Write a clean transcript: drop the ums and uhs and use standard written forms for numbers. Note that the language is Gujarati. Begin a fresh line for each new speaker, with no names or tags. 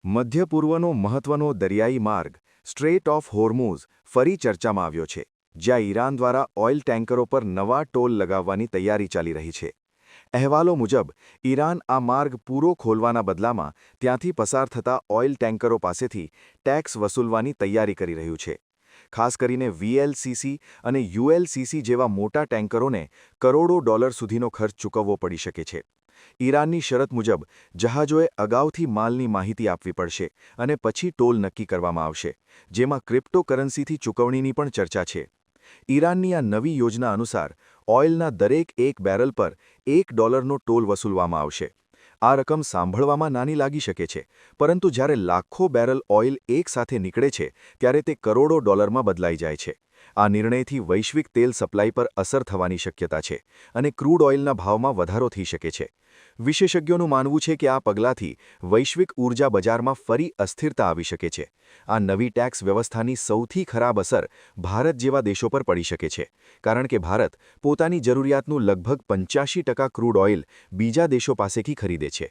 મધ્ય પૂર્વનો મહત્વનો દરિયાઈ માર્ગ સ્ટ્રેટ ઓફ હોર્મુઝ ફરી ચર્ચામાં આવ્યો છે, જ્યાં ઈરાન દ્વારા ઓઇલ ટેન્કરો પર નવા ટોલ લગાવવાની તૈયારી ચાલી રહી છે. અહેવાલો મુજબ ઈરાન આ માર્ગ પૂરો ખોલવાના બદલામાં ત્યાંથી પસાર થતા ઓઇલ ટેન્કરો પાસેથી ટેક્સ વસૂલવાની તૈયારી કરી રહ્યું છે. ખાસ કરીને VLCC અને ULCC જેવા મોટા ટેન્કરોને કરોડો ડોલર સુધીનો ખર્ચ ચૂકવવો પડી શકે છે. ઈરાનની શરત મુજબ જહાજોએ અગાઉથી માલની માહિતી આપવી પડશે અને પછી ટોલ નક્કી કરવામાં આવશે, જેમાં ક્રિપ્ટોકરન્સીથી ચૂકવણીની પણ ચર્ચા છે. ઈરાનની આ નવી યોજના અનુસાર ઓઇલના દરેક એક બેરલ પર $1નો ટોલ વસૂલવામાં આવશે. આ રકમ સાંભળવામાં નાની લાગી શકે છે, પરંતુ જ્યારે લાખો બેરલ ઓઇલ એકસાથે નીકળે છે ત્યારે તે કરોડો ડોલરમાં બદલાઈ જાય છે. આ નિર્ણયથી વૈશ્વિક તેલ સપ્લાય પર અસર થવાની શક્યતા છે અને ક્રૂડ ઓઇલના ભાવમાં વધારો થઈ શકે છે. વિશેષજ્ઞોનું માનવું છે કે આ પગલાંથી વૈશ્વિક ઊર્જા બજારમાં ફરી અસ્થિરતા આવી શકે છે. આ નવી ટેક્સ વ્યવસ્થાની સૌથી ખરાબ અસર ભારત જેવા દેશો પર પડી શકે છે, કારણ કે ભારત પોતાની જરૂરિયાતનું લગભગ 85% ક્રૂડ ઓઇલ બીજા દેશો પાસેથી ખરીદે છે.